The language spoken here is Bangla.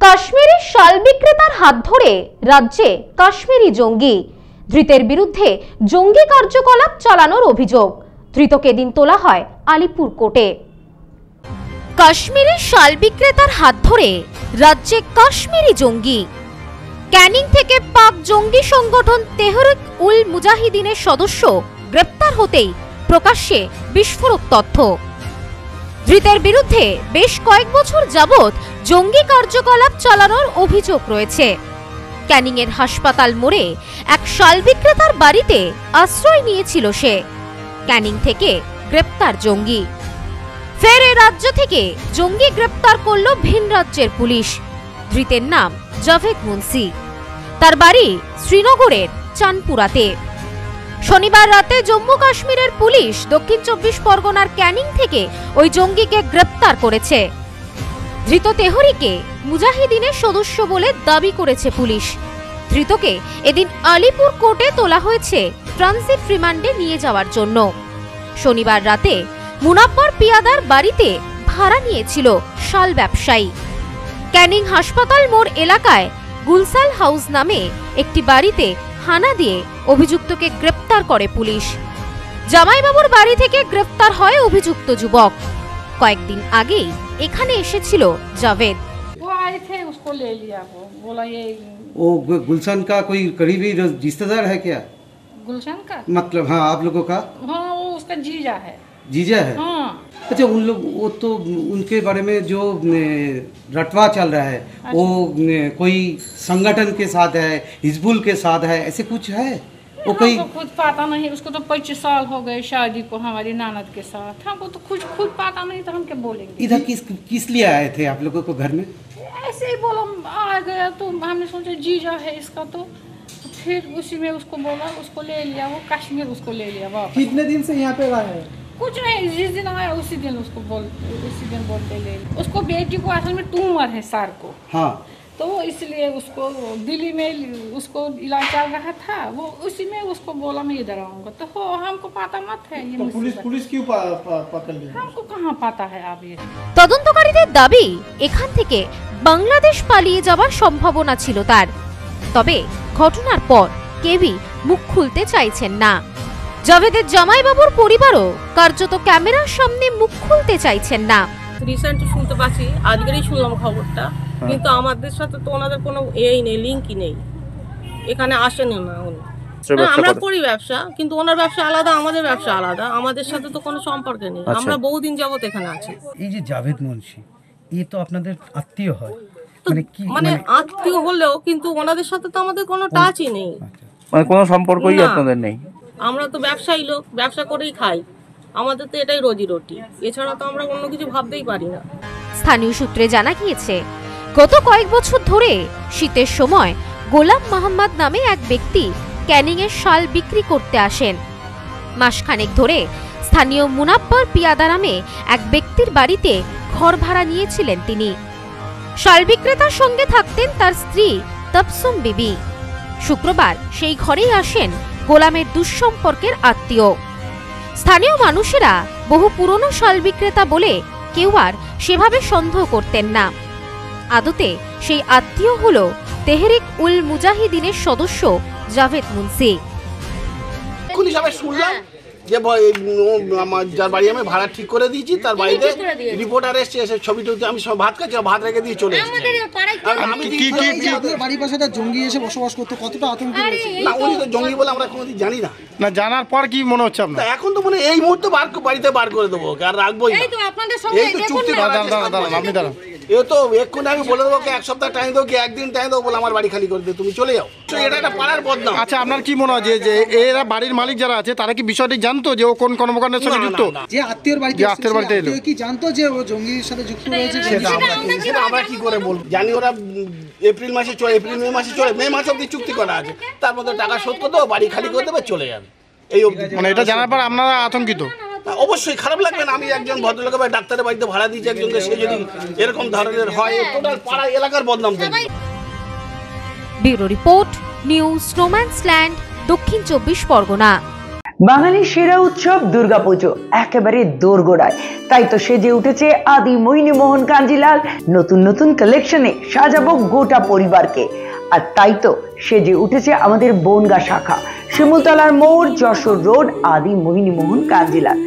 কাশ্মীরি শাল বিক্রেতার হাত ধরে রাজ্যে কাশ্মীরি জঙ্গি, ধৃতের বিরুদ্ধে জঙ্গি কার্যকলাপ চালানোর অভিযোগ। ধৃতকে দিন তোলা হয় আলিপুর কোর্টে। কাশ্মীরি শাল বিক্রেতার হাত ধরে রাজ্যে কাশ্মীরি জঙ্গি। ক্যানিং থেকে পাক জঙ্গি সংগঠন তেহরিক উল মুজাহিদিনের সদস্য গ্রেপ্তার হতেই প্রকাশ্যে বিস্ফোরক তথ্য। ধৃতের বিরুদ্ধে বেশ কয়েক বছর যাবৎ জঙ্গি কার্যকলাপ চালানোর অভিযোগ রয়েছে। ক্যানিং এর হাসপাতাল মোড়ে এক শাল বিক্রেতার বাড়িতে আশ্রয় নিয়েছিল সে। ক্যানিং থেকে গ্রেপ্তার জঙ্গি। ফের এই রাজ্য থেকে জঙ্গি গ্রেপ্তার করল ভিন রাজ্যের পুলিশ। ধৃতের নাম জাভেদ মুন্সি। তার বাড়ি শ্রীনগরের চানপুরাতে। শনিবার রাতে জম্মু কাশ্মীরের পুলিশ দক্ষিণ 24 পরগনার ক্যানিং থেকে ওই জঙ্গিকে গ্রেপ্তার করেছে। ধৃত তেহরিকে মুজাহিদিনের সদস্য বলে দাবি করেছে পুলিশ। ধৃতকে এদিন আলিপুর কোর্টে তোলা হয়েছে ট্রানজিট রিমান্ডে নিয়ে যাওয়ার জন্য। শনিবার রাতে মুনাব্বর পিয়াদার বাড়িতে ভাড়া নিয়েছিল শাল ব্যবসায়ী। ক্যানিং হাসপাতাল মোড় এলাকায় গুলসাল হাউস নামে একটি বাড়িতে হানা দিয়ে অভিযুক্তকে গ্রেপ্তার করে পুলিশ। জামাইবাবুর বাড়ি থেকে গ্রেপ্তার হয় অভিযুক্ত যুবক। কয়েকদিন আগেই এখানে এসেছিল জাভেদ। वो गुलशन का कोई करीबी रिश्तेदार है क्या? गुलशन का मतलब हाँ, आप लोगों का? हाँ, वो उसका जीजा है। जीजा है? हाँ। अच्छा, उन लोग वो तो उनके बारे में जो रटवा चल रहा है, वो कोई संगठन के साथ है, हिजबुल के साथ है, ऐसे कुछ है? वो कोई खुद पता नहीं। उसको तो 25 साल हो गए शादी को हमारी ननद के साथ। हमको तो खुद पता नहीं, तो हम क्या बोलेंगे। इधर किस लिए आए थे आप लोगों को घर में? ऐसे ही बोला, आ गया तो हमने सोचा जीजा है इसका, तो फिर उसी में उसको बोला, उसको ले लिया। वो कश्मीर उसको ले लिया वापस। कितने दिन से यहाँ पे रहा है? कुछ नहीं, जिस दिन आया उसी दिन बोलते ले लिया। उसको बेटी को असल में ट्यूमर है सर को। हाँ, तो इसलिए उसको दिल्ली में उसको इलाज चल रहा था। वो उसी में उसको बोला मैं इधर आऊंगा, तो हो हमको पता मत है ये। तो पुलिस क्यों पकड़ ली? हमको कहाँ पता है अब ये। তদন্তকারীদের দাবি এখান থেকে বাংলাদেশ পালিয়ে যাওয়ার সম্ভাবনা ছিল তার। তবে ঘটনার পর কেউই মুখ খুলতে চাইছেন না। জাভেদের জামাইবাবুর পরিবারও কার্যত ক্যামেরার সামনে মুখ খুলতে চাইছেন না। রিসেন্টলি শুনতে পাচ্ছি, আজকেরই শুনলাম খবরটা, কিন্তু আমাদের সাথে তো ওনাদের কোনো নেই, লিঙ্কই নেই। এখানে আসেন না উনি। আমরা করি ব্যবসা, কিন্তু ওনার ব্যবসা আলাদা, আমাদের ব্যবসা আলাদা। আমাদের সাথে তো কোনো সম্পর্ক নেই। আমরা বহুদিন যাবত এখানে আছি। এই যে জাভেদ মুন্সি, এই তো আপনাদের আত্মীয় হয়, মানে আত্মীয় হলেও কিন্তু ওনাদের সাথে তো আমাদের কোনো টাচই নেই, মানে কোনো সম্পর্কই আপনাদের নেই। আমরা তো ব্যবসায়ী লোক, ব্যবসা করেই খাই। আমাদের তো এটাই রোজি রুটি, এছাড়া তো আমরা অন্য কিছু ভাবতেই পারি না। স্থানীয় সূত্রে জানা গিয়েছে, গত কয়েক বছর ধরে শীতের সময় গোলাম মোহাম্মদ নামে এক ব্যক্তি ক্যানিং এর শাল বিক্রি করতে আসেন। মাসখানেক ধরে স্থানীয় মুনাব্বর পিয়াদা নামে এক ব্যক্তির বাড়িতে ঘর ভাড়া নিয়েছিলেন তিনি। শাল বিক্রেতার সঙ্গে থাকতেন তার স্ত্রী তবসুম বিবি। শুক্রবার সেই ঘরেই আসেন গোলামের দুঃসম্পর্কের আত্মীয়। স্থানীয় মানুষেরা বহু পুরনো শাল বিক্রেতা বলে কেউ আর সেভাবে সন্দেহ করতেন না। আদতে সেই আত্মীয় হল তেহরিক উল মুজাহিদিনের সদস্য জাভেদ মুন্সি। শুনলাম যে যার বাড়ি আমি ভাড়া ঠিক করে দিয়েছি, তার বাড়িতে রিপোর্টার এসছে, এসে ছবি টবি আমি সব ভাত খাচ্ছি, ভাত রেখে দিয়ে চলে এসেছি। বাড়ির পাশে একটা জঙ্গি এসে বসবাস করতে কতটা আতঙ্ক রয়েছে? না, উনি তো জঙ্গি বলে আমরা কোনোদিন জানি না। না জানার পর কি মনে হচ্ছে আপনার? এখন তো মানে এই মুহূর্তে বাড়িতে বার করে দেবো, আর রাখবোই না। এই তো চুক্তি আপনি দাঁড়ান। এ তো এক্ষুনি আমি বলে দেবো, এক সপ্তাহ টাইম দেবো কি একদিন টাইম দেবো, বলে আমার বাড়ি খালি করে দেবো, তুমি চলে যাও। এটা একটা পাড়ার বদনাম। আচ্ছা, আপনার কি মনে হয় যে এরা বাড়ির মালিক যারা আছে তারা কি বিষয়টি জানতো যে ও কোন কর্মকাণ্ডের সাথে যুক্ত? যে আত্মীয়র বাড়িতে এলো, কি জানতো যে ও জঙ্গির সাথে যুক্ত রয়েছে? সেটা আমরা কি করে বলবো? জানি ওরা এপ্রিল মে মাসে চলে, মে মাস অব্দি চুক্তি করা আছে, তার মধ্যে টাকা শোধ করে দেবো, বাড়ি খালি করে দেবে, চলে যাবে। এই মানে এটা জানার পর আপনারা আতঙ্কিত? অবশ্যই খারাপ লাগবে না। আমি একজন ভদ্রলোকের বাড়ি ডাক্তারের বাড়িতে ভাড়া দিয়েছি একজনকে, সে যদি এরকম ধরনের হয়, টোটাল পাড়া এলাকার বদনাম থাকবে। ব্যুরো রিপোর্ট, নিউজ স্নোম্যান্স ল্যান্ড, দক্ষিণ 24 পরগনা। বাঙালির সেরা উৎসব দুর্গাপুজো একেবারে দোরগোড়ায়, তাই তো সেজে উঠেছে আদি মোহিনী মোহন কাঞ্জিলাল। নতুন নতুন কালেকশনে সাজাবো গোটা পরিবারকে। আর তাই তো সেজে উঠেছে আমাদের বনগাঁ শাখা, শিমুলতলার মোড়, যশোর রোড, আদি মোহিনী মোহন কাঞ্জিলাল।